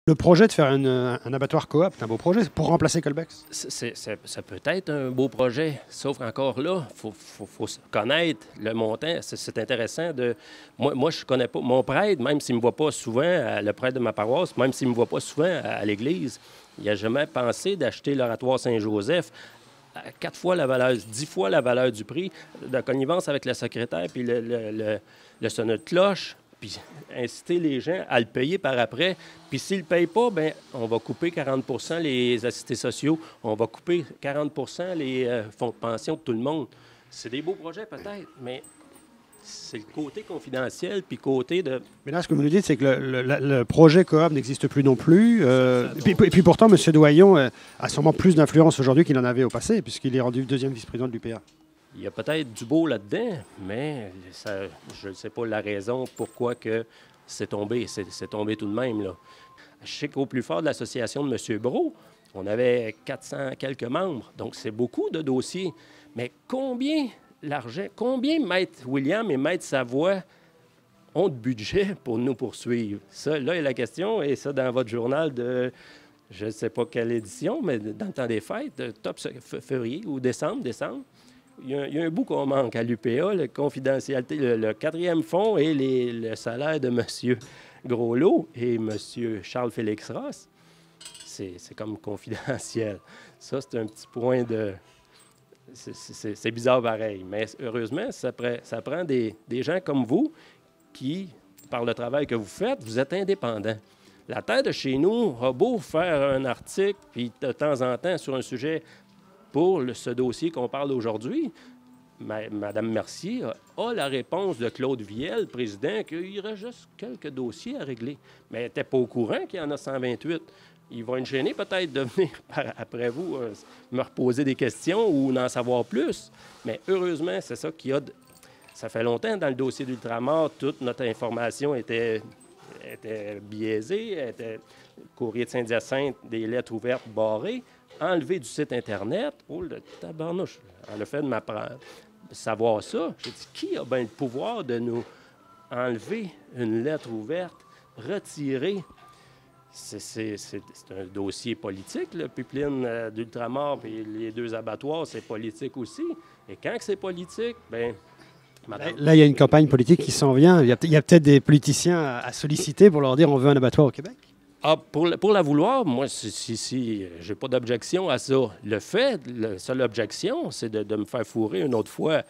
Le projet de faire un abattoir coop, c'est un beau projet pour remplacer Colbex. Ça peut être un beau projet, sauf qu'encore là, faut connaître le montant. C'est intéressant de... Moi, je connais pas... Mon prêtre, même s'il ne me voit pas souvent, le prêtre de ma paroisse, même s'il ne me voit pas souvent à l'église, il n'a jamais pensé d'acheter l'oratoire Saint-Joseph à 4 fois la valeur, 10 fois la valeur du prix, de connivence avec le secrétaire puis le sonneur de cloche, puis inciter les gens à le payer par après. Puis s'ils ne le payent pas, bien, on va couper 40 les assistés sociaux, on va couper 40 les fonds de pension de tout le monde. C'est des beaux projets peut-être, mais c'est le côté confidentiel, puis côté de... Mais là, ce que vous nous dites, c'est que le projet coop n'existe plus non plus. Et puis pourtant, M. Doyon a sûrement plus d'influence aujourd'hui qu'il en avait au passé, puisqu'il est rendu deuxième vice-président de l'UPA. Il y a peut-être du beau là-dedans, mais je ne sais pas la raison pourquoi que c'est tombé. C'est tombé tout de même, là. Je sais qu'au plus fort de l'association de M. Brault, on avait 400 quelques membres, donc c'est beaucoup de dossiers. Mais combien Maître William et Maître Savoie ont de budget pour nous poursuivre? Ça, là est la question, et ça, dans votre journal de, je ne sais pas quelle édition, mais dans le temps des fêtes, top février ou décembre. Il y a un bout qu'on manque à l'UPA, la confidentialité, le quatrième fonds et le salaire de M. Groslot et M. Charles-Félix Ross. C'est comme confidentiel. Ça, c'est un petit point de... C'est bizarre pareil. Mais heureusement, ça prend des gens comme vous qui, par le travail que vous faites, vous êtes indépendants. La Terre de chez nous a beau faire un article, puis de temps en temps, sur un sujet pour ce dossier qu'on parle aujourd'hui, Mme Mercier a la réponse de Claude Viel, président, qu'il y aurait juste quelques dossiers à régler. Mais elle n'était pas au courant qu'il y en a 128. Il va être gêné peut-être de venir après vous me reposer des questions ou en savoir plus. Mais heureusement, c'est ça qu'il y a. Ça fait longtemps dans le dossier d'Ultramar, toute notre information était biaisée, était courrier de Saint-Hyacinthe, des lettres ouvertes barrées, enlevé du site Internet. Oh, le tabarnouche! En le fait de m'apprendre. Savoir ça, j'ai dit, qui a bien le pouvoir de nous enlever une lettre ouverte, retirer? C'est un dossier politique, le pipeline d'Ultramar et les 2 abattoirs, c'est politique aussi. Et quand c'est politique, bien... Là, il y a une campagne politique qui s'en vient. Il y a peut-être des politiciens à solliciter pour leur dire on veut un abattoir au Québec. Ah, pour la vouloir, moi, si j'ai pas d'objection à ça. La seule objection, c'est de me faire fourrer une autre fois